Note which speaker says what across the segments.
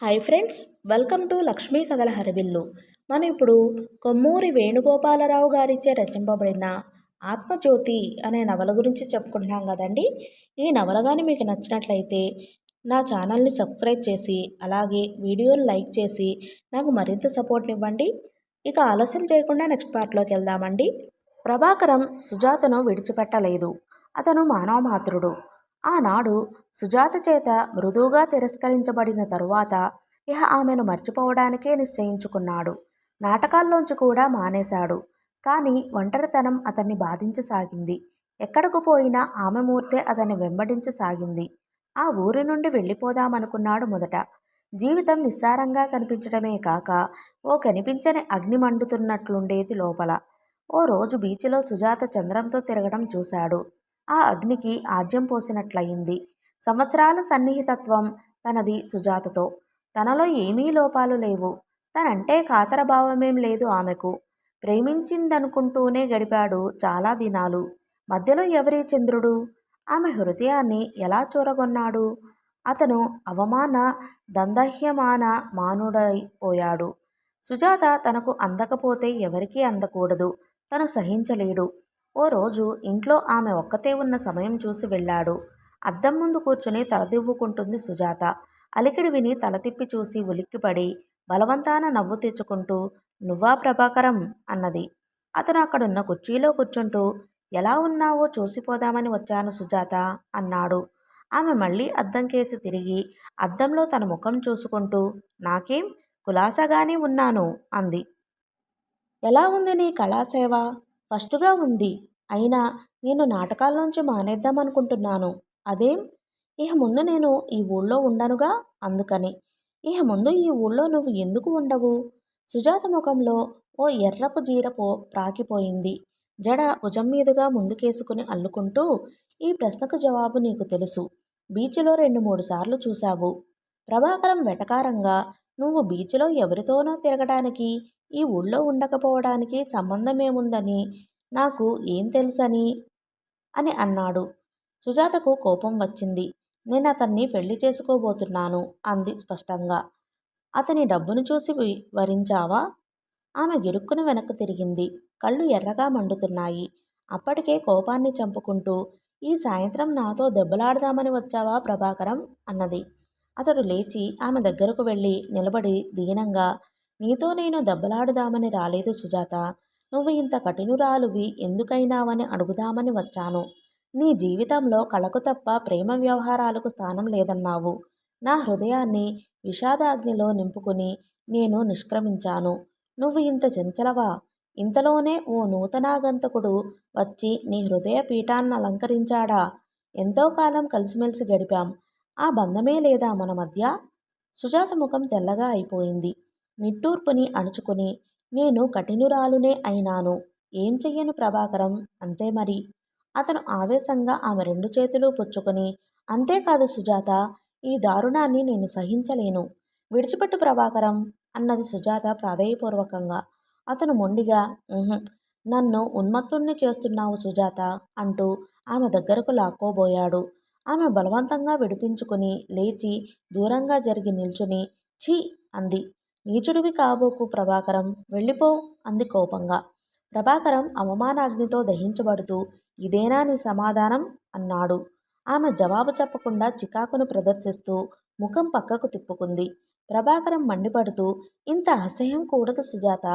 Speaker 1: Hi friends, welcome to Lakshmi కథల హరిబిల్లు. మనం ఇప్పుడు కొమ్మూరి వేణుగోపాలరావు గారిచే రచింపబడిన ఆత్మజ్యోతి అనే నవల గురించి చెప్పుకుంటున్నాం కదండి. ఈ నవల కానీ మీకు నచ్చినట్లయితే నా ఛానల్ని సబ్స్క్రైబ్ చేసి అలాగే వీడియోని లైక్ చేసి నాకు మరింత సపోర్ట్ ఇవ్వండి. ఇక ఆలస్యం చేయకుండా నెక్స్ట్ పార్ట్లోకి వెళ్దామండి. ప్రభాకరం సుజాతను విడిచిపెట్టలేదు. అతను మానవ మాతృడు. ఆనాడు సుజాత చేత మృదువుగా తిరస్కరించబడిన తరువాత ఇహ ఆమెను మర్చిపోవడానికే నిశ్చయించుకున్నాడు. నాటకాల్లోంచి కూడా మానేశాడు. కానీ ఒంటరితనం అతన్ని బాధించసాగింది. ఎక్కడకు పోయినా ఆమె మూర్తే అతన్ని వెంబడించసాగింది. ఆ ఊరి నుండి వెళ్ళిపోదామనుకున్నాడు మొదట. జీవితం నిస్సారంగా కనిపించడమే కాక ఓ కనిపించని అగ్ని మండుతున్నట్లుండేది లోపల. ఓ రోజు బీచ్లో సుజాత చంద్రంతో తిరగడం చూశాడు. ఆ అగ్నికి ఆజ్యం పోసినట్లయింది. సంవత్సరాల సన్నిహితత్వం తనది సుజాతతో. తనలో ఏమీ లోపాలు లేవు. తనంటే కాతరభావమేం లేదు ఆమెకు. ప్రేమించిందనుకుంటూనే గడిపాడు చాలా దినాలు. మధ్యలో ఎవరీ చంద్రుడు? ఆమె హృదయాన్ని ఎలా చూరగొన్నాడు? అతను అవమాన దందహ్యమాన మానుడైపోయాడు. సుజాత తనకు అందకపోతే ఎవరికీ అందకూడదు. తను సహించలేడు. ఓ రోజు ఇంట్లో ఆమె ఒక్కతే ఉన్న సమయం చూసి వెళ్ళాడు. అద్దం ముందు కూర్చుని తలదివ్వుకుంటుంది సుజాత. అలికిడి విని తల తిప్పి చూసి ఉలిక్కిపడి బలవంతాన నవ్వు తెచ్చుకుంటూ, "నువ్వా ప్రభాకరం?" అన్నది. అతను అక్కడున్న కుర్చీలో కూర్చుంటూ, "ఎలా ఉన్నావో చూసిపోదామని వచ్చాను సుజాత" అన్నాడు. ఆమె మళ్ళీ అద్దం కేసి తిరిగి అద్దంలో తన ముఖం చూసుకుంటూ, "నాకేం, కులాసాగానే ఉన్నాను" అంది. "ఎలా ఉంది నీ కళాసేవ?" "ఫస్టుగా ఉంది. అయినా నేను నాటకాల్లోంచి మానేద్దామనుకుంటున్నాను." "అదేం?" "ఇహ ముందు నేను ఈ ఊళ్ళో ఉండనుగా, అందుకని." "ఇహ ముందు ఈ ఊళ్ళో నువ్వు ఎందుకు ఉండవు?" సుజాత ముఖంలో ఓ ఎర్రపు జీరపు ప్రాకిపోయింది. జడ భుజం మీదుగా ముందుకేసుకుని అల్లుకుంటూ, "ఈ ప్రశ్నకు జవాబు నీకు తెలుసు. బీచ్లో 2-3 సార్లు చూశావు." ప్రభాకరం వెటకారంగా, "నువ్వు బీచ్లో ఎవరితోనో తిరగడానికి ఈ ఊళ్ళో ఉండకపోవడానికి సంబంధమేముందని నాకు ఏం తెలుసని" అని అన్నాడు. సుజాతకు కోపం వచ్చింది. "నేనతన్ని పెళ్లి చేసుకోబోతున్నాను" అంది స్పష్టంగా. "అతని డబ్బును చూసి వరించావా?" ఆమె గిరుక్కున వెనక్కు తిరిగింది. కళ్ళు ఎర్రగా మండుతున్నాయి. అప్పటికే కోపాన్ని చంపుకుంటూ, "ఈ సాయంత్రం నాతో దెబ్బలాడదామని వచ్చావా ప్రభాకరం?" అన్నది. అతడు లేచి ఆమె దగ్గరకు వెళ్ళి నిలబడి దీనంగా, "నీతో నేను దెబ్బలాడుదామని రాలేదు సుజాత. నువ్వు ఇంత కఠినురాలువి ఎందుకైనావని అడుగుదామని వచ్చాను. నీ జీవితంలో కళకు తప్ప ప్రేమ వ్యవహారాలకు స్థానం లేదన్నావు. నా హృదయాన్ని విషాదాగ్నిలో నింపుకుని నేను నిష్క్రమించాను. నువ్వు ఇంత చంచలవా? ఇంతలోనే ఓ నూతనాగంతకుడు వచ్చి నీ హృదయ పీఠాన్నలంకరించాడా? ఎంతో కాలం కలిసిమెలిసి గడిపాం. ఆ బంధమే లేదా మన మధ్య?" సుజాత ముఖం తెల్లగా అయిపోయింది. నిట్టూర్పుని అణుచుకుని, "నేను కఠినురాలునే అయినాను. ఏం చెయ్యను ప్రభాకరం, అంతే మరి." అతను ఆవేశంగా ఆమె 2 చేతులు పుచ్చుకొని, "అంతేకాదు సుజాత, ఈ దారుణాన్ని నేను సహించలేను. విడిచిపెట్టు ప్రభాకరం" అన్నది సుజాత ప్రాధేయపూర్వకంగా. అతను మొండిగా, "ఉహు, నన్ను ఉన్మత్తుణ్ణి చేస్తున్నావు సుజాత" అంటూ ఆమె దగ్గరకు లాక్కోబోయాడు. ఆమె బలవంతంగా విడిపించుకుని లేచి దూరంగా జరిగి నిల్చుని, "ఛీ" అంది. "నీచుడివి కాబోకు ప్రభాకరం, వెళ్ళిపో" అంది కోపంగా. ప్రభాకరం అవమానాగ్నితో దహించబడుతూ, "ఇదేనా నీ సమాధానం?" అన్నాడు. ఆమె జవాబు చెప్పకుండా చికాకును ప్రదర్శిస్తూ ముఖం పక్కకు తిప్పుకుంది. ప్రభాకరం మండిపడుతూ, "ఇంత అసహ్యం కూడదు సుజాత.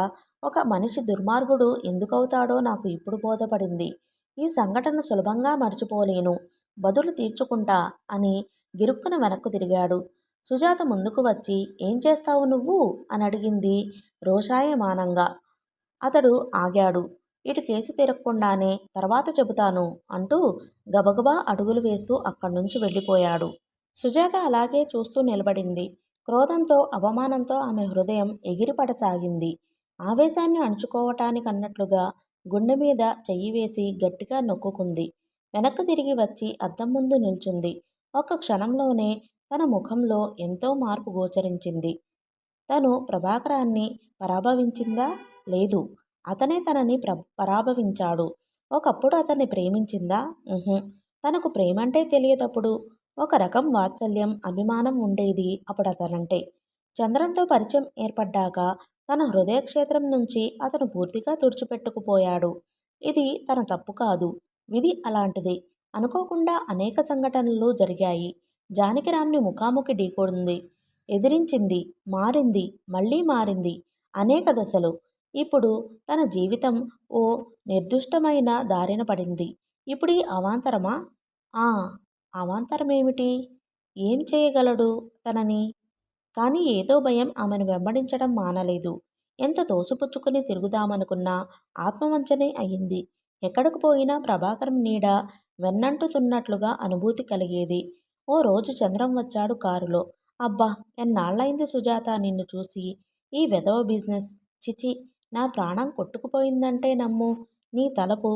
Speaker 1: ఒక మనిషి దుర్మార్గుడు ఎందుకవుతాడో నాకు ఇప్పుడు బోధపడింది. ఈ సంఘటన సులభంగా మర్చిపోలేను. బదులు తీర్చుకుంటా" అని గిరుక్కున వెనక్కు తిరిగాడు. సుజాత ముందుకు వచ్చి, "ఏం చేస్తావు నువ్వు?" అని అడిగింది రోషాయమానంగా. అతడు ఆగాడు. ఇటు కేసి తిరగకుండానే, "తర్వాత చెబుతాను" అంటూ గబగబా అడుగులు వేస్తూ అక్కడ్నుంచి వెళ్ళిపోయాడు. సుజాత అలాగే చూస్తూ నిలబడింది. క్రోధంతో, అవమానంతో ఆమె హృదయం ఎగిరిపడసాగింది. ఆవేశాన్ని అణుచుకోవటానికన్నట్లుగా గుండె మీద చెయ్యి వేసి గట్టిగా నొక్కుకుంది. వెనక్కు తిరిగి వచ్చి అద్దం ముందు నిల్చుంది. ఒక్క క్షణంలోనే తన ముఖంలో ఎంతో మార్పు గోచరించింది. తను ప్రభాకరాన్ని పరాభవించిందా? లేదు. అతనే తనని పరాభవించాడు. ఒకప్పుడు అతన్ని ప్రేమించిందా? ఉహు. తనకు ప్రేమంటే తెలియదప్పుడు. ఒక రకం వాత్సల్యం, అభిమానం ఉండేది అప్పుడతనంటే. చంద్రంతో పరిచయం ఏర్పడ్డాక తన హృదయ క్షేత్రం నుంచి అతను పూర్తిగా తుడిచిపెట్టుకుపోయాడు. ఇది తన తప్పు కాదు, విధి అలాంటిది. అనుకోకుండా అనేక సంఘటనలు జరిగాయి. జానకిరామ్ని ముఖాముఖి ఢీకొంది, ఎదిరించింది, మారింది, మళ్ళీ మారింది. అనేక దశలు. ఇప్పుడు తన జీవితం ఓ నిర్దుష్టమైన దారిన పడింది. ఇప్పుడు ఈ అవాంతరమా? ఆ అవాంతరమేమిటి? ఏం చేయగలడు తనని? కానీ ఏదో భయం ఆమెను వెంబడించడం మానలేదు. ఎంత తోసిపుచ్చుకుని తిరుగుదామనుకున్నా ఆత్మవంచనే అయింది. ఎక్కడకు పోయినా ప్రభాకరం నీడ వెన్నంటుతున్నట్లుగా అనుభూతి కలిగేది. ఓ రోజు చంద్రం వచ్చాడు కారులో. అబ్బా, ఎన్నాళ్ళయింది సుజాత నిన్ను చూసి. ఈ వెధవ బిజినెస్, చిచి, నా ప్రాణం కొట్టుకుపోయిందంటే నమ్ము. నీ తలపు.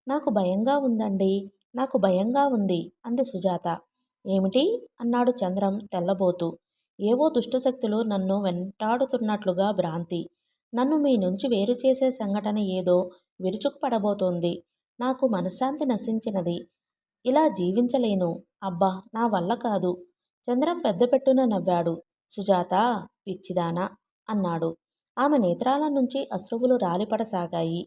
Speaker 1: నాకు భయంగా ఉందండి, నాకు భయంగా ఉంది అంది సుజాత. ఏమిటి? అన్నాడు చంద్రం తెల్లబోతూ. ఏవో దుష్టశక్తులు నన్ను వెంటాడుతున్నట్లుగా భ్రాంతి. నన్ను మీ నుంచి వేరు చేసే సంఘటన ఏదో విరుచుకుపడబోతోంది. నాకు మనశ్శాంతి నశించినది. ఇలా జీవించలేను. అబ్బా, నా వల్ల కాదు. చంద్రం పెద్దపెట్టున నవ్వాడు. సుజాతా, పిచ్చిదానా అన్నాడు. ఆమె నేత్రాల నుంచి అశ్రువులు రాలిపడసాగాయి.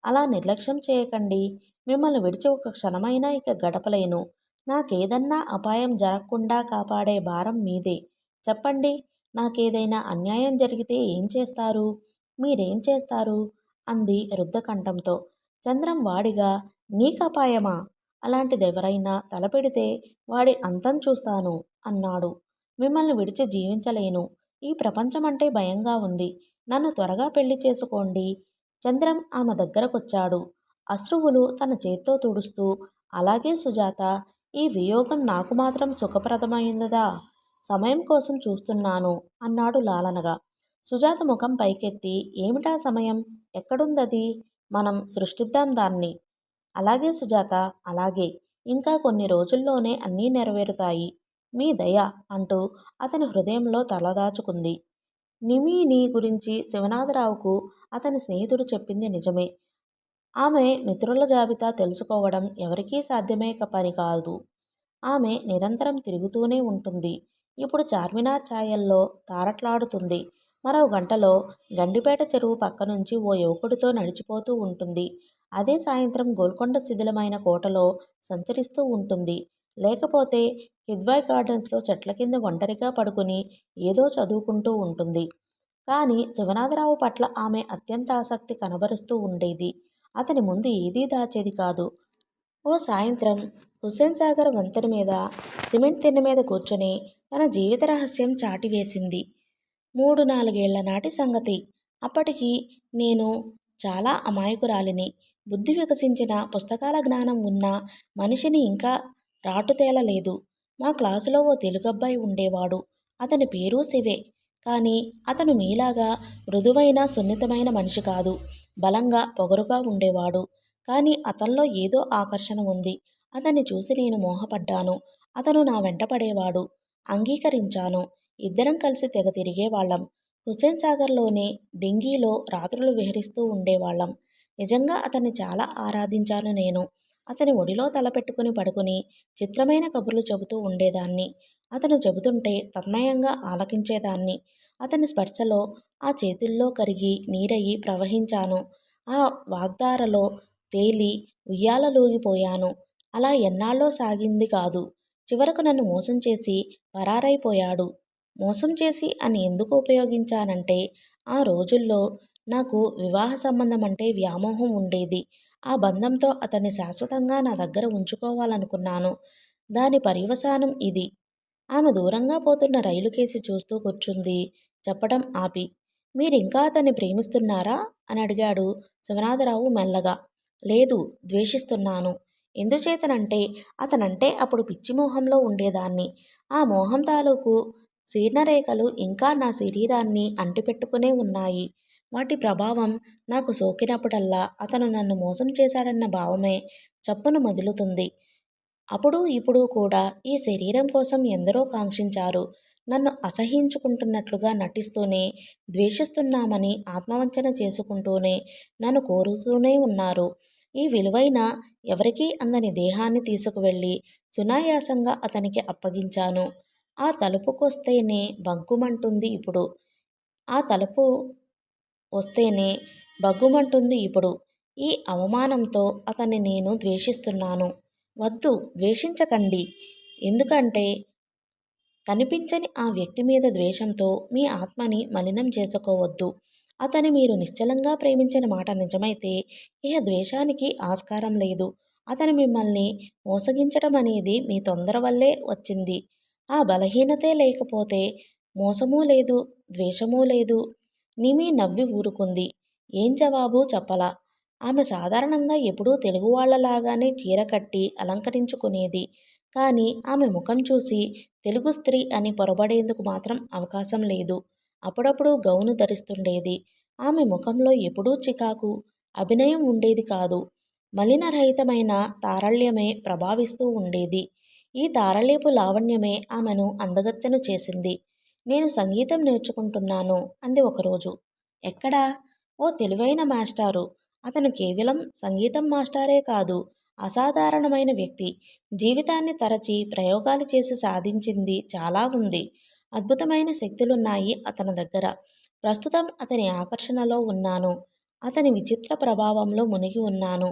Speaker 1: అలా నిర్లక్ష్యం చేయకండి. మిమ్మల్ని విడిచి ఒక క్షణమైనా ఇక గడపలేను. నాకేదన్నా అపాయం జరగకుండా కాపాడే భారం మీదే. చెప్పండి, నాకేదైనా అన్యాయం జరిగితే ఏం చేస్తారు? మీరేం చేస్తారు? అంది రుద్ధకంఠంతో. చంద్రం వాడిగా, నీకపాయమా? అలాంటిదెవరైనా తలపెడితే వాడి అంతం చూస్తాను అన్నాడు. మిమ్మల్ని విడిచి జీవించలేను. ఈ ప్రపంచమంటే భయంగా ఉంది. నన్ను త్వరగా పెళ్లి చేసుకోండి. చంద్రం ఆమె దగ్గరకొచ్చాడు. అశ్రువులు తన చేత్తో తుడుస్తూ. అలాగే సుజాత, ఈ వియోగం నాకు మాత్రం సుఖప్రదమైనదా? సమయం కోసం చూస్తున్నాను అన్నాడు లాలనగా. సుజాత ముఖం పైకెత్తి, ఏమిటా సమయం? ఎక్కడుందది? మనం సృష్టిద్దాం దాన్ని. అలాగే సుజాత, అలాగే. ఇంకా కొన్ని రోజుల్లోనే అన్నీ నెరవేరుతాయి. మీ దయ అంటూ అతని హృదయంలో తలదాచుకుంది. నిమీని గురించి శివనాథరావుకు అతని స్నేహితుడు చెప్పింది నిజమే. ఆమె మిత్రుల జాబితా తెలుసుకోవడం ఎవరికీ సాధ్యమే పని కాదు. ఆమె నిరంతరం తిరుగుతూనే ఉంటుంది. ఇప్పుడు చార్మినార్ ఛాయల్లో తారట్లాడుతుంది. మరో గంటలో గండిపేట చెరువు పక్క నుంచి ఓ యువకుడితో నడిచిపోతూ ఉంటుంది. అదే సాయంత్రం గోల్కొండ శిథిలమైన కోటలో సంచరిస్తూ ఉంటుంది. లేకపోతే కిద్వాయ్ గార్డెన్స్లో చెట్ల కింద ఒంటరిగా పడుకుని ఏదో చదువుకుంటూ ఉంటుంది. కానీ శివనాథరావు పట్ల ఆమె అత్యంత ఆసక్తి కనబరుస్తూ ఉండేది. అతని ముందు ఏదీ దాచేది కాదు. ఓ సాయంత్రం హుస్సేన్ సాగర్ వంతెన మీద సిమెంట్ తిన్నె మీద కూర్చొని తన జీవిత రహస్యం చాటివేసింది. 3-4 ఏళ్ల నాటి సంగతి. అప్పటికి నేను చాలా అమాయకురాలిని. బుద్ధి వికసించిన, పుస్తకాల జ్ఞానం ఉన్న మనిషిని ఇంకా రాటుతేలలేదు. మా క్లాసులో ఓ తెలుగబ్బాయి ఉండేవాడు. అతని పేరు శివే. కానీ అతను మీలాగా మృదువైన, సున్నితమైన మనిషి కాదు. బలంగా, పొగరుగా ఉండేవాడు. కానీ అతనిలో ఏదో ఆకర్షణ ఉంది. అతన్ని చూసి నేను మోహపడ్డాను. అతను నా వెంట పడేవాడు. అంగీకరించాను. ఇద్దరం కలిసి తెగ తిరిగేవాళ్ళం. హుస్సేన్ సాగర్లోనే డింగీలో రాత్రులు విహరిస్తూ ఉండేవాళ్ళం. నిజంగా అతన్ని చాలా ఆరాధించాను నేను. అతని ఒడిలో తలపెట్టుకుని పడుకుని చిత్రమైన కబుర్లు చెబుతూ ఉండేదాన్ని. అతను చెబుతుంటే తన్మయంగా ఆలకించేదాన్ని. అతని స్పర్శలో ఆ చేతుల్లో కరిగి నీరయి ప్రవహించాను. ఆ వాగ్ధారలో తేలి ఉయ్యాలలూగిపోయాను. అలా ఎన్నాళ్ళో సాగింది కాదు. చివరకు నన్ను మోసం చేసి పరారైపోయాడు. మోసం చేసి అని ఎందుకు ఉపయోగించానంటే, ఆ రోజుల్లో నాకు వివాహ సంబంధం అంటే వ్యామోహం ఉండేది. ఆ బంధంతో అతన్ని శాశ్వతంగా నా దగ్గర ఉంచుకోవాలనుకున్నాను. దాని పర్యవసానం ఇది. ఆమె దూరంగా పోతున్న రైలు కేసి చూస్తూ కూర్చుంది. చెప్పడం ఆపి. మీరింకా అతన్ని ప్రేమిస్తున్నారా అని అడిగాడు శివనాథరావు మెల్లగా. లేదు, ద్వేషిస్తున్నాను. ఎందుచేతనంటే అతనంటే అప్పుడు పిచ్చి మోహంలో ఉండేదాన్ని. ఆ మోహం తాలూకు శీర్ణరేఖలు ఇంకా నా శరీరాన్ని అంటిపెట్టుకునే ఉన్నాయి. వాటి ప్రభావం నాకు సోకినప్పుడల్లా అతను నన్ను మోసం చేశాడన్న భావమే చప్పున మొదలుతుంది. అప్పుడు ఇప్పుడు కూడా ఈ శరీరం కోసం ఎందరో కాంక్షించారు. నన్ను అసహ్యించుకుంటున్నట్లుగా నటిస్తూనే, ద్వేషిస్తున్నామని ఆత్మవంచన చేసుకుంటూనే నన్ను కోరుతూనే ఉన్నారు. ఈ విలువైన, ఎవరికీ అందని దేహాన్ని తీసుకువెళ్ళి సునాయాసంగా అతనికి అప్పగించాను. ఆ తలుపుకొస్తేనే బగ్గుమంటుంది ఇప్పుడు. ఆ తలుపు వస్తేనే బగ్గుమంటుంది ఇప్పుడు. ఈ అవమానంతో అతన్ని నేను ద్వేషిస్తున్నాను. వద్దు, ద్వేషించకండి. ఎందుకంటే కనిపించని ఆ వ్యక్తి మీద ద్వేషంతో మీ ఆత్మని మలినం చేసుకోవద్దు. అతని మీరు నిశ్చలంగా ప్రేమించిన మాట నిజమైతే ఇహ ద్వేషానికి ఆస్కారం లేదు. అతను మిమ్మల్ని మోసగించటం అనేది మీ తొందర వల్లే వచ్చింది. ఆ బలహీనతే లేకపోతే మోసమూ లేదు, ద్వేషమూ లేదు. నిమి నవ్వి ఊరుకుంది. ఏం జవాబు చెప్పలా. ఆమె సాధారణంగా ఎప్పుడూ తెలుగువాళ్లలాగానే చీర కట్టి అలంకరించుకునేది. కానీ ఆమె ముఖం చూసి తెలుగు స్త్రీ అని పొరబడేందుకు మాత్రం అవకాశం లేదు. అప్పుడప్పుడు గౌను ధరిస్తుండేది. ఆమె ముఖంలో ఎప్పుడూ చికాకు, అభినయం ఉండేది కాదు. మలినరహితమైన తారళ్యమే ప్రభావిస్తూ ఉండేది. ఈ తారళ్యపు లావణ్యమే ఆమెను అందగత్తెను చేసింది. నేను సంగీతం నేర్చుకుంటున్నాను అంది ఒకరోజు. ఎక్కడా? ఓ తెలివైన మాస్టారు. అతను కేవలం సంగీతం మాస్టారే కాదు, అసాధారణమైన వ్యక్తి. జీవితాన్ని తరచి ప్రయోగాలు చేసి సాధించింది చాలా ఉంది. అద్భుతమైన శక్తులున్నాయి అతని దగ్గర. ప్రస్తుతం అతని ఆకర్షణలో ఉన్నాను. అతని విచిత్ర ప్రభావంలో మునిగి ఉన్నాను.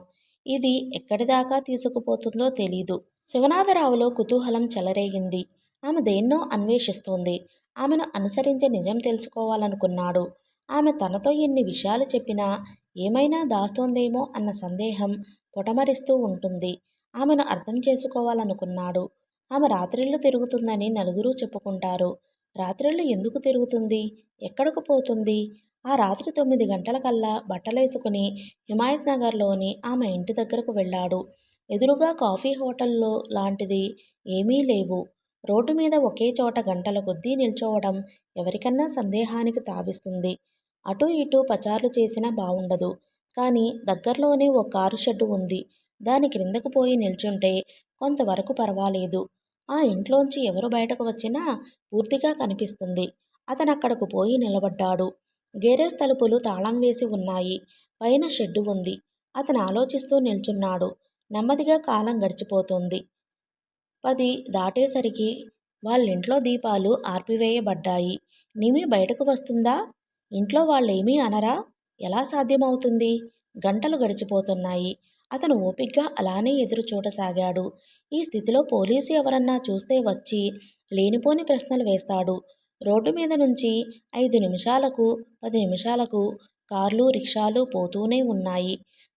Speaker 1: ఇది ఎక్కడిదాకా తీసుకుపోతుందో తెలీదు. శివనాథరావులో కుతూహలం చెలరేగింది. ఆమె దేన్నో అన్వేషిస్తోంది. ఆమెను అనుసరించి నిజం తెలుసుకోవాలనుకున్నాడు. ఆమె తనతో ఎన్ని విషయాలు చెప్పినా ఏమైనా దాస్తోందేమో అన్న సందేహం పొటమరిస్తూ ఉంటుంది. ఆమెను అర్థం చేసుకోవాలనుకున్నాడు. ఆమె రాత్రిళ్ళు తిరుగుతుందని నలుగురూ చెప్పుకుంటారు. రాత్రిళ్ళు ఎందుకు తిరుగుతుంది? ఎక్కడకు పోతుంది? ఆ రాత్రి 9 గంటలకల్లా బట్టలేసుకుని హిమాయత్ నగర్లోని ఆమె ఇంటి దగ్గరకు వెళ్ళాడు. ఎదురుగా కాఫీ హోటల్లో లాంటిది ఏమీ లేవు. రోడ్డు మీద ఒకే చోట గంటల కొద్దీ నిల్చోవడం ఎవరికన్నా సందేహానికి తావిస్తుంది. అటూ ఇటూ పచార్లు చేసినా బావుండదు. కానీ దగ్గర్లోనే ఓ కారు షెడ్డు ఉంది. దాని క్రిందకు పోయి నిల్చుంటే కొంతవరకు పర్వాలేదు. ఆ ఇంట్లోంచి ఎవరు బయటకు వచ్చినా పూర్తిగా కనిపిస్తుంది. అతనక్కడకు పోయి నిలబడ్డాడు. గేరేజ్ తలుపులు తాళం వేసి ఉన్నాయి. పైన షెడ్డు ఉంది. అతను ఆలోచిస్తూ నిల్చున్నాడు. నెమ్మదిగా కాలం గడిచిపోతోంది. 10 దాటేసరికి వాళ్ళింట్లో దీపాలు ఆర్పివేయబడ్డాయి. నిమి బయటకు వస్తుందా? ఇంట్లో వాళ్ళేమీ అనరా? ఎలా సాధ్యమవుతుంది? గంటలు గడిచిపోతున్నాయి. అతను ఓపిగ్గా అలానే ఎదురు చూడసాగాడు. ఈ స్థితిలో పోలీసు ఎవరన్నా చూస్తే వచ్చి లేనిపోని ప్రశ్నలు వేస్తాడు. రోడ్డు మీద నుంచి 5 నిమిషాలకు, 10 నిమిషాలకు కార్లు, రిక్షాలు పోతూనే ఉన్నాయి.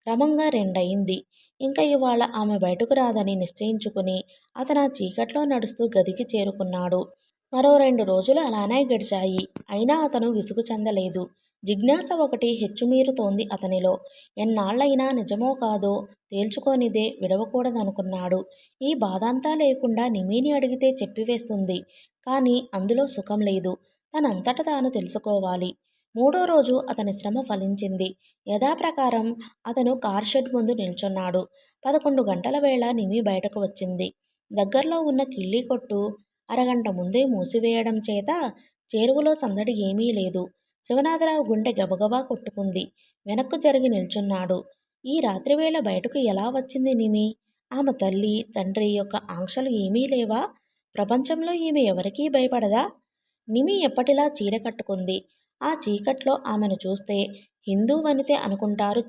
Speaker 1: క్రమంగా 2 అయింది. ఇంక ఇవాళ ఆమె బయటకు రాదని నిశ్చయించుకుని అతను ఆ చీకట్లో నడుస్తూ గదికి చేరుకున్నాడు. మరో 2 రోజులు అలానే గడిచాయి. అయినా అతను విసుగు చెందలేదు. జిజ్ఞాస ఒకటి హెచ్చుమీరుతోంది అతనిలో. ఎన్నాళ్ళైనా నిజమో కాదో తేల్చుకోనిదే విడవకూడదనుకున్నాడు. ఈ బాధంతా లేకుండా నిమీని అడిగితే చెప్పివేస్తుంది. కానీ అందులో సుఖం లేదు. తనంతట తాను తెలుసుకోవాలి. 3వ రోజు అతని శ్రమ ఫలించింది. యథాప్రకారం అతను కార్ షెడ్ ముందు నిల్చున్నాడు. 11 గంటల వేళ నిమి బయటకు వచ్చింది. దగ్గర్లో ఉన్న కిళ్ళీ కొట్టు అరగంట ముందే మూసివేయడం చేత చేరువలో సందడి ఏమీ లేదు. శివనాథరావు గుండె గబగబా కొట్టుకుంది. వెనక్కు జరిగి నిల్చున్నాడు. ఈ రాత్రివేళ బయటకు ఎలా వచ్చింది నిమి? ఆమె తల్లి, తండ్రి యొక్క ఆంక్షలు ఏమీ లేవా? ప్రపంచంలో ఈమె ఎవరికీ భయపడదా? నిమి ఎప్పటిలా చీర కట్టుకుంది. ఆ చీకట్లో ఆమెను చూస్తే హిందూ వనితే అనుకుంటారు.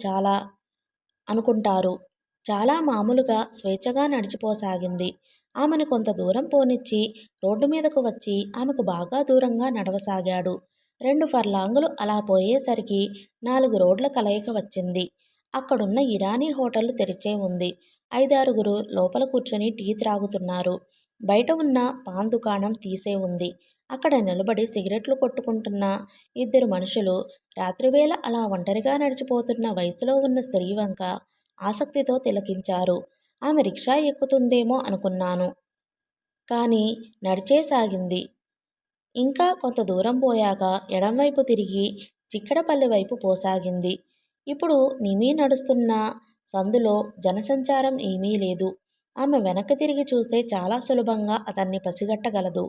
Speaker 1: చాలా మామూలుగా స్వేచ్ఛగా నడిచిపోసాగింది. ఆమెను కొంత దూరం పోనిచ్చి రోడ్డు మీదకు వచ్చి ఆమెకు బాగా దూరంగా నడవసాగాడు. 2 ఫర్లాంగులు అలా పోయేసరికి 4 రోడ్ల కలయిక వచ్చింది. అక్కడున్న ఇరానీ హోటల్ తెరిచే ఉంది. 5-6గురు లోపల కూర్చొని టీ త్రాగుతున్నారు. బయట ఉన్న పాన్ దుకాణం తీసే ఉంది. అక్కడ నిలబడి సిగరెట్లు కొట్టుకుంటున్న 2 మనుషులు రాత్రివేళ అలా ఒంటరిగా నడిచిపోతున్న వయసులో ఉన్న స్త్రీ వంక ఆసక్తితో తిలకించారు. ఆమె రిక్షా ఎక్కుతుందేమో అనుకున్నాను. కానీ నడిచేసాగింది. ఇంకా కొంత దూరం పోయాక ఎడంవైపు తిరిగి చిక్కడపల్లి వైపు పోసాగింది. ఇప్పుడు నిమి నడుస్తున్న సందులో జనసంచారం ఏమీ లేదు. ఆమె వెనక్కి తిరిగి చూస్తే చాలా సులభంగా అతన్ని పసిగట్టగలదు.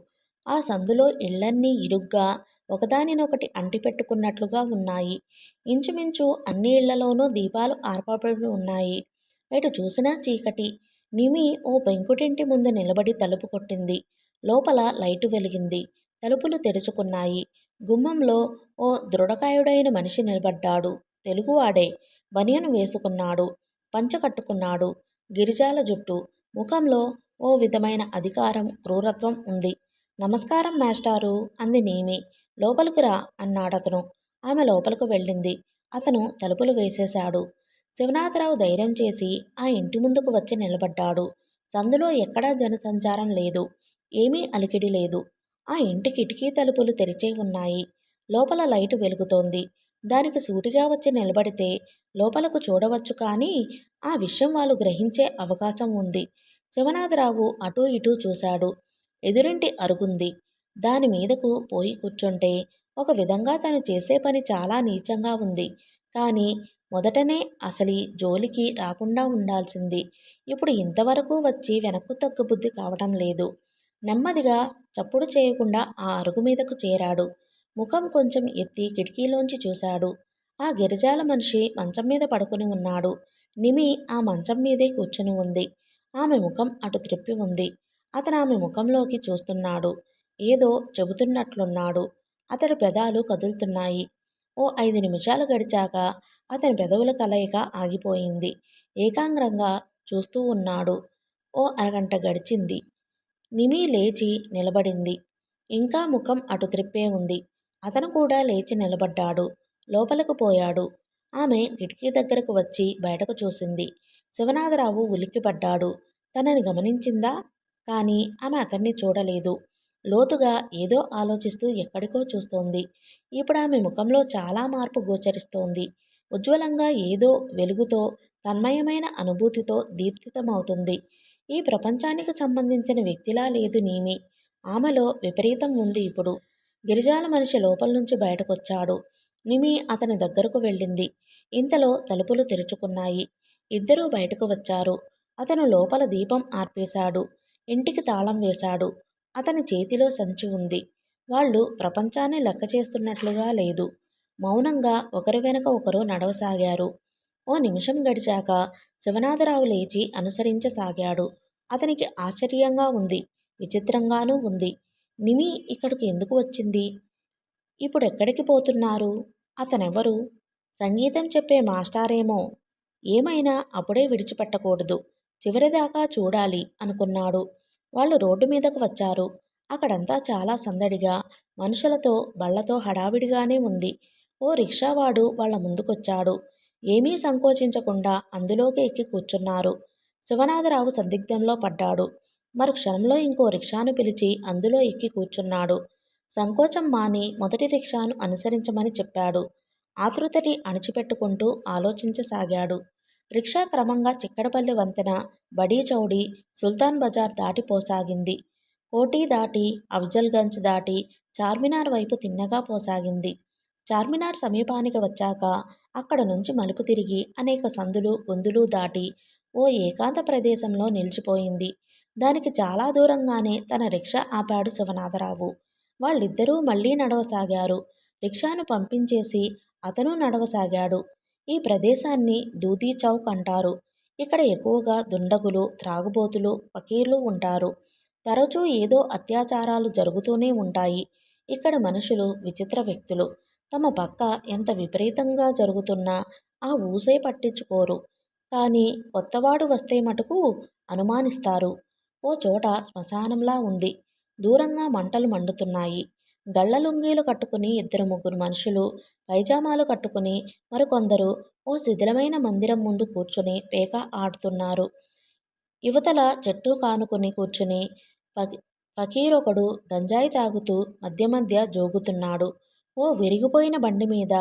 Speaker 1: ఆ సందులో ఇళ్లన్నీ ఇరుగ్గా ఒకదానినొకటి అంటిపెట్టుకున్నట్లుగా ఉన్నాయి. ఇంచుమించు అన్ని ఇళ్లలోనూ దీపాలు ఆర్పబడి ఉన్నాయి. ఎటు చూసినా చీకటి. నిమి ఓ పెంకుటింటి ముందు నిలబడి తలుపు కొట్టింది. లోపల లైటు వెలిగింది. తలుపులు తెరుచుకున్నాయి. గుమ్మంలో ఓ దృఢకాయుడైన మనిషి నిలబడ్డాడు. తెలుగువాడే. బనియను వేసుకున్నాడు. పంచ కట్టుకున్నాడు. గిరిజాల జుట్టు. ముఖంలో ఓ విధమైన అధికారం, క్రూరత్వం ఉంది. నమస్కారం మేస్టారు అంది నీమి. లోపలికి రా అన్నాడతను. ఆమె లోపలకు వెళ్ళింది. అతను తలుపులు వేసేశాడు. శివనాథరావు ధైర్యం చేసి ఆ ఇంటి ముందుకు వచ్చి నిలబడ్డాడు. సందులో ఎక్కడా జనసంచారం లేదు. ఏమీ అలికిడి లేదు. ఆ ఇంటి కిటికీ తలుపులు తెరిచే ఉన్నాయి. లోపల లైటు వెలుగుతోంది. దానికి సూటిగా వచ్చి నిలబడితే లోపలకు చూడవచ్చు, కానీ ఆ విషయం వాళ్ళు గ్రహించే అవకాశం ఉంది. శివనాథరావు అటూ ఇటూ చూశాడు. ఎదురింటి అరుగుంది. దాని మీదకు పోయి కూర్చుంటే ఒక విధంగా తను చేసే పని చాలా నీచంగా ఉంది. కానీ మొదటనే అసలీ జోలికి రాకుండా ఉండాల్సింది. ఇప్పుడు ఇంతవరకు వచ్చి వెనక్కు తగ్గబుద్ధి కావటం లేదు. నెమ్మదిగా చప్పుడు చేయకుండా ఆ అరుగు మీదకు చేరాడు. ముఖం కొంచెం ఎత్తి కిటికీలోంచి చూశాడు. ఆ గిరిజాల మనిషి మంచం మీద పడుకుని ఉన్నాడు. నిమి ఆ మంచం మీదే కూర్చుని ఉంది. ఆమె ముఖం అటు త్రిప్పి ఉంది. అతను ఆమె ముఖంలోకి చూస్తున్నాడు. ఏదో చెబుతున్నట్లున్నాడు. అతడి పెదాలు కదులుతున్నాయి. ఓ 5 నిమిషాలు గడిచాక అతని పెదవుల కలయిక ఆగిపోయింది. ఏకాగ్రంగా చూస్తూ ఉన్నాడు. ఓ అరగంట గడిచింది. నిమి లేచి నిలబడింది. ఇంకా ముఖం అటు త్రిప్పే ఉంది. అతను కూడా లేచి నిలబడ్డాడు. లోపలకు పోయాడు. ఆమె కిటికీ దగ్గరకు వచ్చి బయటకు చూసింది. శివనాథరావు ఉలిక్కిపడ్డాడు. తనని గమనించిందా? కానీ ఆమె అతన్ని చూడలేదు. లోతుగా ఏదో ఆలోచిస్తూ ఎక్కడికో చూస్తోంది. ఇప్పుడు ఆమె ముఖంలో చాలా మార్పు గోచరిస్తోంది. ఉజ్వలంగా ఏదో వెలుగుతో, తన్మయమైన అనుభూతితో దీప్తితమవుతుంది. ఈ ప్రపంచానికి సంబంధించిన వ్యక్తిలా లేదు నీమి. ఆమెలో విపరీతం ఉంది ఇప్పుడు. గిరిజాల మనిషి లోపల నుంచి బయటకొచ్చాడు. నిమి అతని దగ్గరకు వెళ్ళింది. ఇంతలో తలుపులు తెరుచుకున్నాయి. ఇద్దరూ బయటకు వచ్చారు. అతను లోపల దీపం ఆర్పేశాడు. ఇంటికి తాళం వేశాడు. అతని చేతిలో సంచి ఉంది. వాళ్ళు ప్రపంచాన్ని లెక్క చేస్తున్నట్లుగా లేదు. మౌనంగా ఒకరి వెనక ఒకరు నడవసాగారు. ఓ నిమిషం గడిచాక శివనాథరావు లేచి అనుసరించసాగాడు. అతనికి ఆశ్చర్యంగా ఉంది. విచిత్రంగానూ ఉంది. నిమి ఇక్కడికి ఎందుకు వచ్చింది? ఇప్పుడెక్కడికి పోతున్నారు? అతనెవరు? సంగీతం చెప్పే మాస్టారేమో. ఏమైనా అప్పుడే విడిచిపెట్టకూడదు. చివరిదాకా చూడాలి అనుకున్నాడు. వాళ్ళు రోడ్డు మీదకు వచ్చారు. అక్కడంతా చాలా సందడిగా, మనుషులతో, బళ్లతో హడావిడిగానే ఉంది. ఓ రిక్షావాడు వాళ్ళ ముందుకొచ్చాడు. ఏమీ సంకోచించకుండా అందులోకి ఎక్కి కూర్చున్నారు. శివనాథరావు సందిగ్ధంలో పడ్డాడు. మరు క్షణంలో ఇంకో రిక్షాను పిలిచి అందులో ఎక్కి కూర్చున్నాడు. సంకోచం మాని మొదటి రిక్షాను అనుసరించమని చెప్పాడు. ఆతృతని అణిచిపెట్టుకుంటూ ఆలోచించసాగాడు. రిక్షా క్రమంగా చిక్కడపల్లి వంతెన, బడీ చౌడీ, సుల్తాన్ బజార్ దాటిపోసాగింది. కోఠీ దాటి, అఫ్జల్గంజ్ దాటి చార్మినార్ వైపు తిన్నగా పోసాగింది. చార్మినార్ సమీపానికి వచ్చాక అక్కడ నుంచి మలుపు తిరిగి అనేక సందులు, గొంతులు దాటి ఓ ఏకాంత ప్రదేశంలో నిలిచిపోయింది. దానికి చాలా దూరంగానే తన రిక్షా ఆపాడు శివనాథరావు. వాళ్ళిద్దరూ మళ్ళీ నడవసాగారు. రిక్షాను పంపించేసి అతను నడవసాగాడు. ఈ ప్రదేశాన్ని దూదీ చౌక్ అంటారు. ఇక్కడ ఎక్కువగా దుండగులు, త్రాగుబోతులు, ఫకీర్లు ఉంటారు. తరచూ ఏదో అత్యాచారాలు జరుగుతూనే ఉంటాయి. ఇక్కడ మనుషులు విచిత్ర వ్యక్తులు. తమ పక్క ఎంత విపరీతంగా జరుగుతున్నా ఆ ఊసే పట్టించుకోరు. కానీ కొత్తవాడు వస్తే మటుకు అనుమానిస్తారు. ఓ చోట శ్మశానంలా ఉంది. దూరంగా మంటలు మండుతున్నాయి. గళ్ళ లుంగీలు కట్టుకుని 2-3 మనుషులు, పైజామాలు కట్టుకుని మరికొందరు ఓ శిథిలమైన మందిరం ముందు కూర్చుని పేక ఆడుతున్నారు. యువతల చెట్టు కానుకుని కూర్చుని ఫకీరొకడు గంజాయి తాగుతూ మధ్య మధ్య జోగుతున్నాడు. ఓ విరిగిపోయిన బండి మీద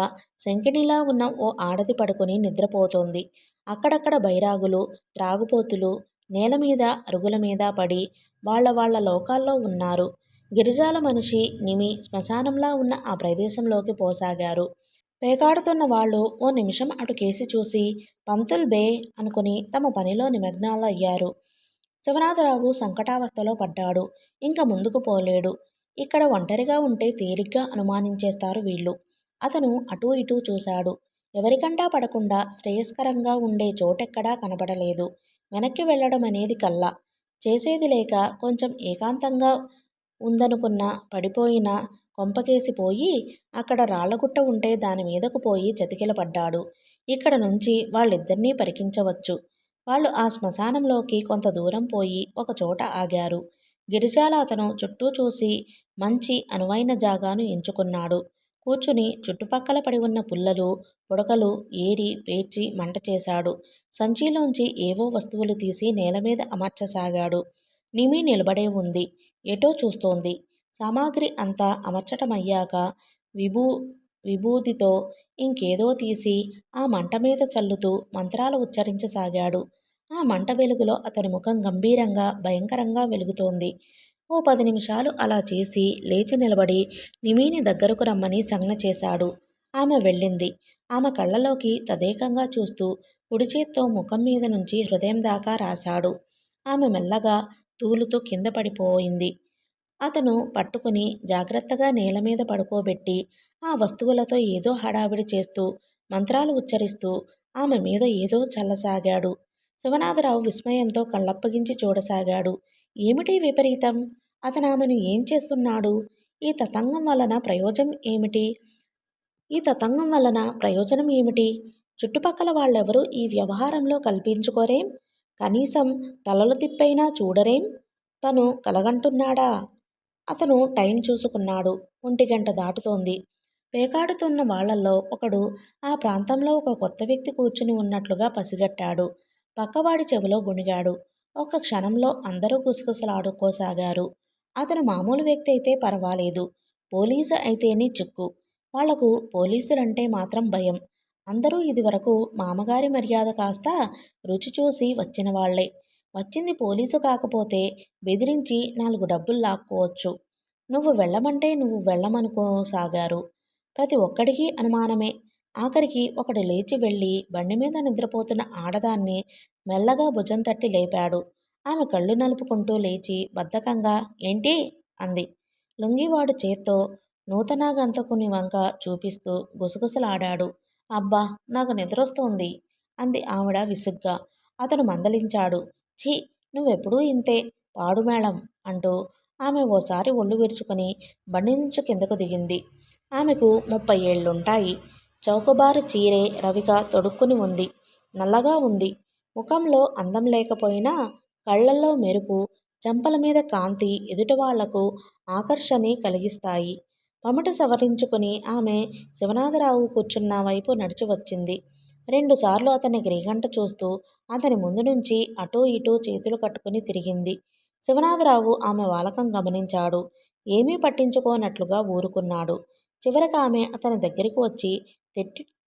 Speaker 1: శంకిణిలా ఉన్న ఓ ఆడది పడుకుని నిద్రపోతోంది. అక్కడక్కడ బైరాగులు, త్రాగుపోతులు నేల మీద, అరుగుల మీద పడి వాళ్ళ లోకాల్లో ఉన్నారు. గిరిజాల మనిషి, నిమి శ్మశానంలా ఉన్న ఆ ప్రదేశంలోకి పోసాగారు. పేకాడుతున్న వాళ్ళు ఓ నిమిషం అటు కేసి చూసి పంతుల్ బే అనుకుని తమ పనిలో నిమగ్నాలయ్యారు. శివనాథరావు సంకటావస్థలో పడ్డాడు. ఇంక ముందుకు పోలేడు. ఇక్కడ ఒంటరిగా ఉంటే తేలిగ్గా అనుమానించేస్తారు వీళ్ళు. అతను అటూ ఇటూ చూశాడు. ఎవరికంటా పడకుండా శ్రేయస్కరంగా ఉండే చోటెక్కడా కనబడలేదు. వెనక్కి వెళ్ళడం అనేది కల్లా. చేసేది లేక కొంచెం ఏకాంతంగా ఉందనుకున్న పడిపోయిన కొంపకేసి పోయి అక్కడ రాళ్లగుట్ట ఉంటే దాని మీదకు పోయి చతికిలపడ్డాడు. ఇక్కడ నుంచి వాళ్ళిద్దరినీ పరికించవచ్చు. వాళ్ళు ఆ శ్మశానంలోకి కొంత దూరం పోయి ఒకచోట ఆగారు. గిరిజాల అతను చుట్టూ చూసి మంచి అనువైన జాగాను ఎంచుకున్నాడు. కూర్చుని చుట్టుపక్కల పడి ఉన్న పుల్లలు పుడకలు ఏరి పేర్చి మంట చేశాడు. సంచిలోంచి ఏవో వస్తువులు తీసి నేలమీద అమర్చసాగాడు. నిమి నిలబడే ఉంది. ఎటో చూస్తోంది. సామాగ్రి అంతా అమర్చటమయ్యాక విభూ విభూతితో ఇంకేదో తీసి ఆ మంట మీద చల్లుతూ మంత్రాలు ఉచ్చరించసాగాడు. ఆ మంట వెలుగులో అతని ముఖం గంభీరంగా భయంకరంగా వెలుగుతోంది. ఓ 10 నిమిషాలు అలా చేసి లేచి నిలబడి నిమిని దగ్గరకు రమ్మని సంజ్ఞ చేశాడు. ఆమె వెళ్ళింది. ఆమె కళ్ళలోకి తదేకంగా చూస్తూ కుడిచేత్తో ముఖం మీద నుంచి హృదయం దాకా రాశాడు. ఆమె మెల్లగా తూలుతూ కింద పడిపోయింది. అతను పట్టుకుని జాగ్రత్తగా నేలమీద పడుకోబెట్టి ఆ వస్తువులతో ఏదో హడావిడి చేస్తూ మంత్రాలు ఉచ్చరిస్తూ ఆమె మీద ఏదో చల్లసాగాడు. శివనాథరావు విస్మయంతో కళ్ళప్పగించి చూడసాగాడు. ఏమిటి విపరీతం? అతను ఆమెను ఏం చేస్తున్నాడు? ఈ తతంగం వలన ప్రయోజనం ఏమిటి? చుట్టుపక్కల వాళ్ళెవరూ ఈ వ్యవహారంలో కల్పించుకోరేం? కనీసం తలలు తిప్పైనా చూడరేం? తను కలగంటున్నాడా? అతను టైం చూసుకున్నాడు. 1 గంట దాటుతోంది. పేకాడుతున్న వాళ్లల్లో ఒకడు ఆ ప్రాంతంలో ఒక కొత్త వ్యక్తి కూర్చుని ఉన్నట్లుగా పసిగట్టాడు. పక్కవాడి చెవిలో గొణిగాడు. ఒక్క క్షణంలో అందరూ గుసగుసలాడుకోసాగారు. అతను మామూలు వ్యక్తి అయితే పర్వాలేదు. పోలీసు అయితేనే చిక్కు. వాళ్లకు పోలీసులంటే మాత్రం భయం. అందరూ ఇదివరకు మామగారి మర్యాద కాస్త రుచి చూసి వచ్చిన వాళ్లే. వచ్చింది పోలీసు కాకపోతే బెదిరించి 4 డబ్బులు లాక్కోవచ్చు. నువ్వు వెళ్ళమంటే నువ్వు వెళ్ళమనుకోసాగారు. ప్రతి ఒక్కడికి అనుమానమే. ఆఖరికి ఒకడు లేచి వెళ్ళి బండిమీద నిద్రపోతున్న ఆడదాన్ని మెల్లగా భుజం తట్టి లేపాడు. ఆమె కళ్ళు నలుపుకుంటూ లేచి బద్ధకంగా ఏంటి? అంది. లుంగివాడు చేత్తో నూతన గంతకుని వంక చూపిస్తూ గుసగుసలాడాడు. అబ్బా, నాకు నిద్రొస్తోంది అంది ఆవిడ విసుగ్గా. అతను మందలించాడు. ఛీ, నువ్వెప్పుడూ ఇంతే పాడుమేళం అంటూ ఆమె ఓసారి ఒళ్ళు విరుచుకుని బండి నుంచి కిందకు దిగింది. ఆమెకు 30 ఏళ్లుంటాయి. చౌకబారు చీరే రవిక తొడుక్కుని ఉంది. నల్లగా ఉంది. ముఖంలో అందం లేకపోయినా కళ్ళల్లో మెరుపు, చెంపల మీద కాంతి ఎదుటివాళ్లకు ఆకర్షని కలిగిస్తాయి. పమిట సవరించుకుని ఆమె శివనాథరావు కూర్చున్న వైపు నడిచి వచ్చింది. 2 సార్లు అతని గ్రీగంట చూస్తూ అతని ముందు నుంచి అటూ ఇటూ చేతులు కట్టుకుని తిరిగింది. శివనాథరావు ఆమె వాలకం గమనించాడు. ఏమీ పట్టించుకోనట్లుగా ఊరుకున్నాడు. చివరికి ఆమె అతని దగ్గరికి వచ్చి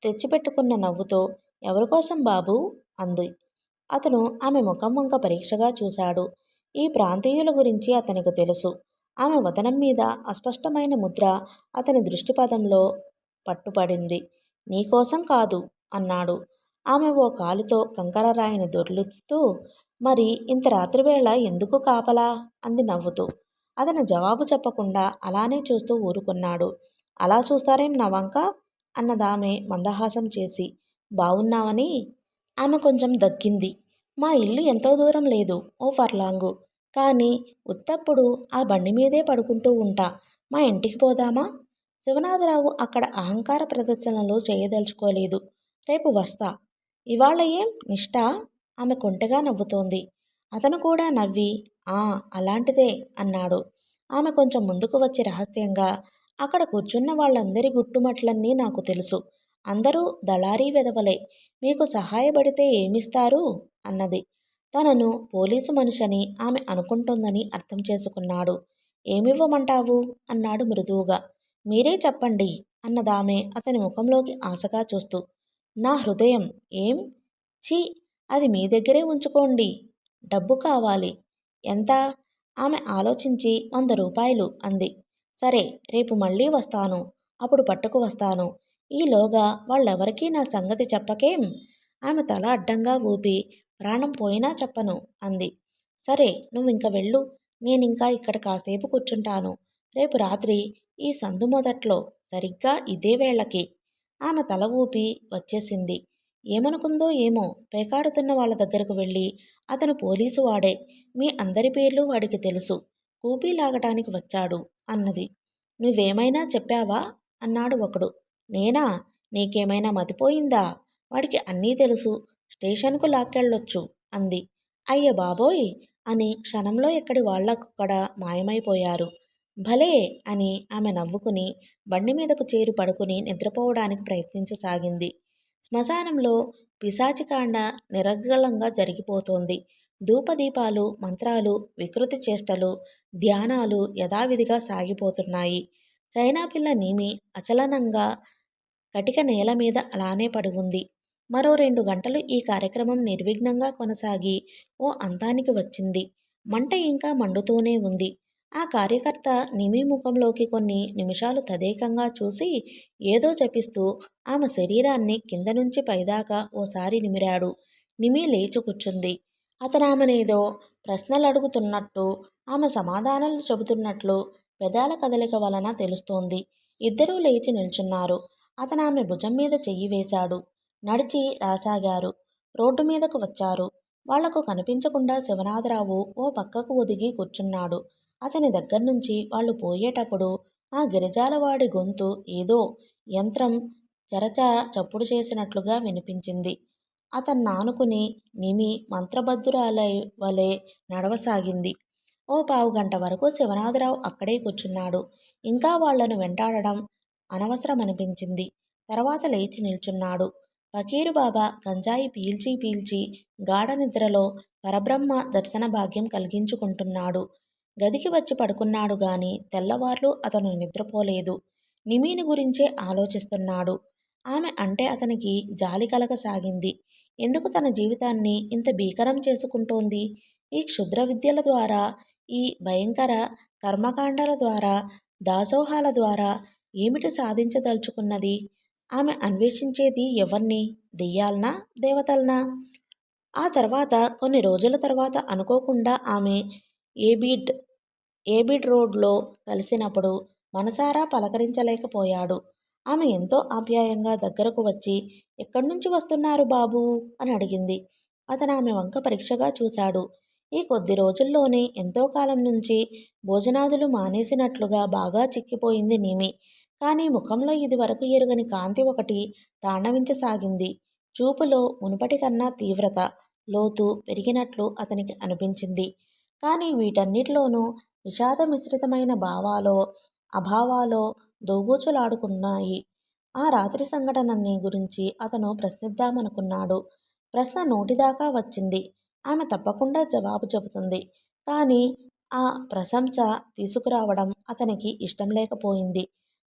Speaker 1: తెచ్చిపెట్టుకున్న నవ్వుతో ఎవరికోసం బాబూ? అంది. అతను ఆమె ముఖం వంక పరీక్షగా చూశాడు. ఈ ప్రాంతీయుల గురించి అతనికి తెలుసు. ఆమె వదనం మీద అస్పష్టమైన ముద్ర అతని దృష్టిపథంలో పట్టుపడింది. నీకోసం కాదు అన్నాడు. ఆమె ఓ కాలుతో కంకరరాయిని దొర్లుతూ మరి ఇంత రాత్రివేళ ఎందుకు కాపలా? అంది నవ్వుతూ. అతను జవాబు చెప్పకుండా అలానే చూస్తూ ఊరుకున్నాడు. అలా చూస్తారేం నా వంక? అన్నదామె మందహాసం చేసి. బావున్నావని? ఆమె కొంచెం దగ్గింది. మా ఇల్లు ఎంతో దూరం లేదు, ఓ ఫర్లాంగు. కానీ ఉత్తప్పుడు ఆ బండి మీదే పడుకుంటూ ఉంటా. మా ఇంటికి పోదామా? శివనాథరావు అక్కడ అహంకార ప్రదర్శనలు చేయదలుచుకోలేదు. రేపు వస్తా. ఇవాళ ఏం నిష్ఠ? ఆమె కొంటెగా నవ్వుతోంది. అతను కూడా నవ్వి ఆ అలాంటిదే అన్నాడు. ఆమె కొంచెం ముందుకు వచ్చి రహస్యంగా అక్కడ కూర్చున్న వాళ్ళందరి గుట్టుమట్లన్నీ నాకు తెలుసు. అందరూ దళారీ వెధవలే. మీకు సహాయపడితే ఏమిస్తారు? అన్నది. తనను పోలీసు మనిషని ఆమె అనుకుంటోందని అర్థం చేసుకున్నాడు. ఏమివ్వమంటావు? అన్నాడు మృదువుగా. మీరే చెప్పండి అన్నదామె అతని ముఖంలోకి ఆశగా చూస్తూ. నా హృదయం. ఏం? ఛీ, అది మీ దగ్గరే ఉంచుకోండి. డబ్బు కావాలి. ఎంత? ఆమె ఆలోచించి 100 రూపాయలు అంది. సరే, రేపు మళ్ళీ వస్తాను. అప్పుడు పట్టుకు వస్తాను. ఈలోగా వాళ్ళెవరికీ నా సంగతి చెప్పకేం? ఆమె తల అడ్డంగా ఊపి ప్రాణం పోయినా చెప్పను అంది. సరే, నువ్వింక వెళ్ళు. నేనింకా ఇక్కడ కాసేపు కూర్చుంటాను. రేపు రాత్రి ఈ సందు మొదట్లో సరిగ్గా ఇదే వేళకి. ఆమె తల ఊపి వచ్చేసింది. ఏమనుకుందో ఏమో పేకాడుతున్న వాళ్ళ దగ్గరకు వెళ్ళి అతను పోలీసు వాడే. మీ అందరి పేర్లు వాడికి తెలుసు. కూపీ లాగటానికి వచ్చాడు అన్నది. నువ్వేమైనా చెప్పావా అన్నాడు ఒకడు. నేనా? నీకేమైనా మతిపోయిందా? వాడికి అన్నీ తెలుసు. స్టేషన్కు లాక్కెళ్ళొచ్చు అంది. అయ్య బాబోయ్ అని క్షణంలో ఎక్కడి వాళ్ళక్కడ మాయమైపోయారు. భలే అని ఆమె నవ్వుకుని బండి మీదకు చేరి పడుకుని నిద్రపోవడానికి ప్రయత్నించసాగింది. శ్మశానంలో పిశాచికాండ నిరర్గళంగా జరిగిపోతోంది. ధూపదీపాలు, మంత్రాలు, వికృతి చేష్టలు, ధ్యానాలు యథావిధిగా సాగిపోతున్నాయి. చైనా పిల్ల నీమి అచలనంగా కటిక నేల మీద అలానే పడి ఉంది. మరో 2 గంటలు ఈ కార్యక్రమం నిర్విఘ్నంగా కొనసాగి ఓ అంతానికి వచ్చింది. మంట ఇంకా మండుతూనే ఉంది. ఆ కార్యకర్త నిమి ముఖంలోకి కొన్ని నిమిషాలు తదేకంగా చూసి ఏదో జపిస్తూ ఆమె శరీరాన్ని కింద నుంచి పైదాకా ఓసారి నిమిరాడు. నిమి లేచి కూర్చుంది. అతనామెనేదో ప్రశ్నలడుగుతున్నట్టు, ఆమె సమాధానాలు చెబుతున్నట్లు పెదాల కదలిక వలన తెలుస్తోంది. ఇద్దరూ లేచి నిల్చున్నారు. అతనామె భుజం మీద చెయ్యి వేశాడు. నడిచి రాసాగారు. రోడ్డు మీదకు వచ్చారు. వాళ్లకు కనిపించకుండా శివనాథరావు ఓ పక్కకు ఒదిగి కూర్చున్నాడు. అతని దగ్గర్నుంచి వాళ్ళు పోయేటప్పుడు ఆ గిరిజాలవాడి గొంతు ఏదో యంత్రం చరచర చప్పుడు చేసినట్లుగా వినిపించింది. అతన్నానుకుని నిమి మంత్రబద్ధురాలై వలె నడవసాగింది. ఓ పావుగంట వరకు శివనాథరావు అక్కడే కూర్చున్నాడు. ఇంకా వాళ్లను వెంటాడడం అనవసరమనిపించింది. తర్వాత లేచి నిల్చున్నాడు. ఫకీరుబాబా గంజాయి పీల్చి పీల్చి గాఢ నిద్రలో పరబ్రహ్మ దర్శన భాగ్యం కలిగించుకుంటున్నాడు. గదికి వచ్చి పడుకున్నాడు గాని తెల్లవార్లు అతను నిద్రపోలేదు. నిమీని గురించే ఆలోచిస్తున్నాడు. ఆమె అంటే అతనికి జాలి కలగసాగింది. ఎందుకు తన జీవితాన్ని ఇంత భీకరం చేసుకుంటోంది? ఈ క్షుద్ర విద్యల ద్వారా, ఈ భయంకర కర్మకాండల ద్వారా, దాసోహాల ద్వారా ఏమిటి సాధించదలుచుకున్నది? ఆమె అన్వేషించేది ఎవర్ని? దెయ్యాల్నా? దేవతల్నా? ఆ తర్వాత కొన్ని రోజుల తర్వాత అనుకోకుండా ఆమె ఏబిడ్ రోడ్లో కలిసినప్పుడు మనసారా పలకరించలేకపోయాడు. ఆమె ఎంతో ఆప్యాయంగా దగ్గరకు వచ్చి ఎక్కడ్నుంచి వస్తున్నారు బాబూ అని అడిగింది. అతనామె వంక పరీక్షగా చూశాడు. ఈ కొద్ది రోజుల్లోనే ఎంతో కాలం నుంచి భోజనాదులు మానేసినట్లుగా బాగా చిక్కిపోయింది నిమి. కానీ ముఖంలో ఇదివరకు ఎరుగని కాంతి ఒకటి తాండవించసాగింది. చూపులో మునుపటికన్నా తీవ్రత, లోతు పెరిగినట్లు అతనికి అనిపించింది. కానీ వీటన్నిటిలోనూ విషాదమిశ్రితమైన భావాలో, అభావాలో దోబూచులాడుకున్నాయి. ఆ రాత్రి సంఘటనని గురించి అతను ప్రశ్నిద్దామనుకున్నాడు. ప్రశ్న నోటిదాకా వచ్చింది. ఆమె తప్పకుండా జవాబు చెబుతుంది. కానీ ఆ ప్రశంస తీసుకురావడం అతనికి ఇష్టం లేకపోయింది.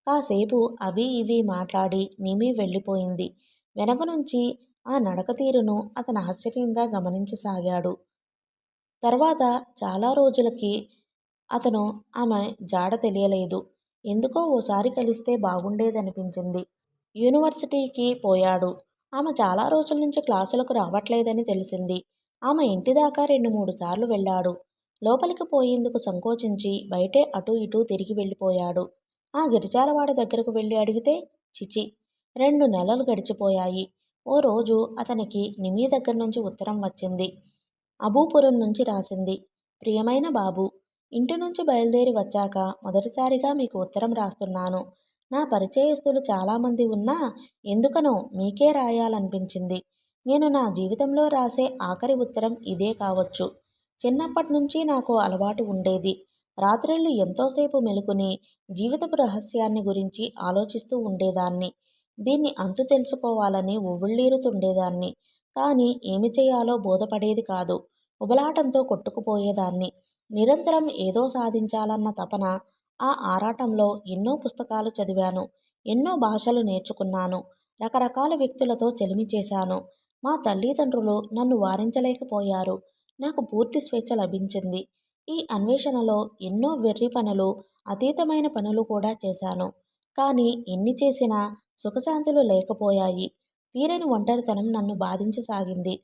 Speaker 1: కాసేపు అవీ ఇవీ మాట్లాడి నిమి వెళ్ళిపోయింది. వెనక నుంచి ఆ నడక తీరును అతను ఆశ్చర్యంగా గమనించసాగాడు. తర్వాత చాలా రోజులకి అతను ఆమె జాడ తెలియలేదు. ఎందుకో ఓసారి కలిస్తే బాగుండేదనిపించింది. యూనివర్సిటీకి పోయాడు. ఆమె చాలా రోజుల నుంచి క్లాసులకు రావట్లేదని తెలిసింది. ఆమె ఇంటిదాకా 2-3 సార్లు వెళ్ళాడు. లోపలికి పోయేందుకు సంకోచించి బయటే అటూ ఇటూ తిరిగి వెళ్ళిపోయాడు. ఆ గిరిజాలవాడి దగ్గరకు వెళ్ళి అడిగితే చిచి. 2 నెలలు గడిచిపోయాయి. ఓ రోజు అతనికి నిమి దగ్గర నుంచి ఉత్తరం వచ్చింది. అబూపురం నుంచి రాసింది. ప్రియమైన బాబు, ఇంటి నుంచి బయలుదేరి వచ్చాక మొదటిసారిగా మీకు ఉత్తరం రాస్తున్నాను. నా పరిచయస్తులు చాలామంది ఉన్నా ఎందుకనో మీకే రాయాలనిపించింది. నేను నా జీవితంలో రాసే ఆఖరి ఉత్తరం ఇదే కావచ్చు. చిన్నప్పటినుంచి నాకు అలవాటు ఉండేది. రాత్రిళ్ళు ఎంతోసేపు మెలుకుని జీవితపు రహస్యాన్ని గురించి ఆలోచిస్తూ ఉండేదాన్ని. దీన్ని అంతు తెలుసుకోవాలని ఉవ్విళ్ళూరుతుండేదాన్ని. కానీ ఏమి చేయాలో బోధపడేది కాదు. ఉబలాటంతో కొట్టుకుపోయేదాన్ని. నిరంతరం ఏదో సాధించాలన్న తపన. ఆ ఆరాటంలో ఎన్నో పుస్తకాలు చదివాను. ఎన్నో భాషలు నేర్చుకున్నాను. రకరకాల వ్యక్తులతో చెలిమి చేశాను. మా తల్లిదండ్రులు నన్ను వారించలేకపోయారు. నాకు పూర్తి స్వేచ్ఛ లభించింది. ఈ అన్వేషణలో ఎన్నో వెర్రి పనులు, అతీతమైన పనులు కూడా చేశాను. కానీ ఎన్ని చేసినా సుఖశాంతులు లేకపోయాయి. తీరని ఒంటరితనం నన్ను బాధించసాగింది.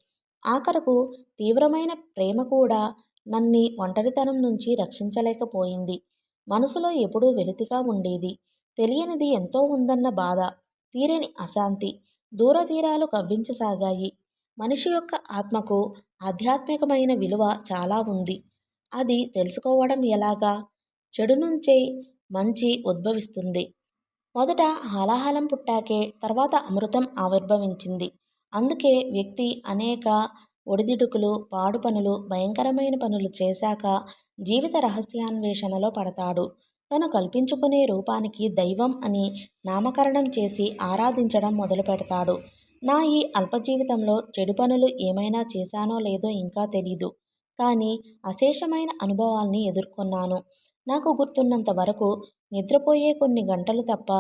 Speaker 1: ఆఖరకు తీవ్రమైన ప్రేమ కూడా నన్ని ఒంటరితనం నుంచి రక్షించలేకపోయింది. మనసులో ఎప్పుడూ వెలితిగా ఉండేది. తెలియనిది ఎంతో ఉందన్న బాధ, తీరని అశాంతి దూరతీరాలు కవ్వించసాగాయి. మనిషి యొక్క ఆత్మకు ఆధ్యాత్మికమైన విలువ చాలా ఉంది. అది తెలుసుకోవడం ఎలాగా? చెడు నుంచే మంచి ఉద్భవిస్తుంది. మొదట హాలాహలం పుట్టాకే తర్వాత అమృతం ఆవిర్భవించింది. అందుకే వ్యక్తి అనేక ఒడిదుడుకులు, పాడు పనులు, భయంకరమైన పనులు చేశాక జీవిత రహస్యాన్వేషణలో పడతాడు. తను కల్పించుకునే రూపానికి దైవం అని నామకరణం చేసి ఆరాధించడం మొదలుపెడతాడు. నా ఈ అల్ప జీవితంలో చెడు పనులు ఏమైనా చేశానో లేదో ఇంకా తెలీదు. కానీ అశేషమైన అనుభవాల్ని ఎదుర్కొన్నాను. నాకు గుర్తున్నంత వరకు నిద్రపోయే కొన్ని గంటలు తప్ప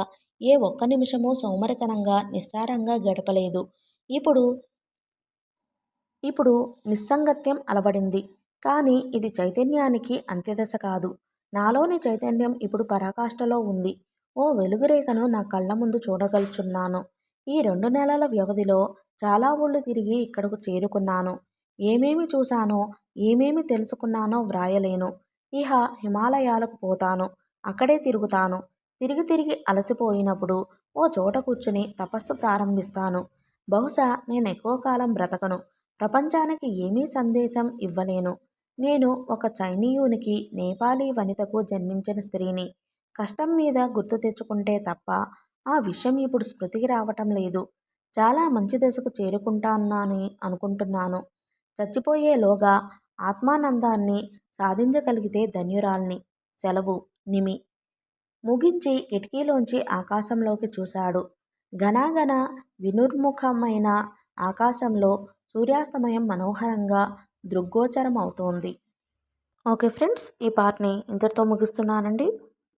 Speaker 1: ఏ ఒక్క నిమిషమూ సోమరితనంగా, నిస్సారంగా గడపలేదు. ఇప్పుడు ఇప్పుడు నిస్సంగత్యం అలవడింది. కానీ ఇది చైతన్యానికి అంత్యదశ కాదు. నాలోని చైతన్యం ఇప్పుడు పరాకాష్ఠలో ఉంది. ఓ వెలుగురేఖను నా కళ్ళ ముందు చూడగలుచున్నాను. ఈ 2 నెలల వ్యవధిలో చాలా ఊళ్ళు తిరిగి ఇక్కడకు చేరుకున్నాను. ఏమేమి చూశానో, ఏమేమి తెలుసుకున్నానో వ్రాయలేను. ఇహ హిమాలయాలకు పోతాను. అక్కడే తిరుగుతాను. తిరిగి తిరిగి అలసిపోయినప్పుడు ఓ చోట కూర్చుని తపస్సు ప్రారంభిస్తాను. బహుశా నేనెక్కువ కాలం బ్రతకను. ప్రపంచానికి ఏమీ సందేశం ఇవ్వలేను. నేను ఒక చైనీయునికి, నేపాలీ వనితకు జన్మించిన స్త్రీని. కష్టం మీద గుర్తు తెచ్చుకుంటే తప్ప ఆ విషయం ఇప్పుడు స్మృతికి రావటం లేదు. చాలా మంచి దశకు చేరుకుంటానని అనుకుంటున్నాను. చచ్చిపోయేలోగా ఆత్మానందాన్ని సాధించగలిగితే ధన్యురాల్ని. సెలవు. నిమి ముగించి కిటికీలోంచి ఆకాశంలోకి చూశాడు. ఘనాఘన వినుర్ముఖమైన ఆకాశంలో సూర్యాస్తమయం మనోహరంగా దృగ్గోచరమవుతోంది. ఓకే ఫ్రెండ్స్, ఈ పార్ట్ని ఇంతటితో ముగిస్తున్నానండి.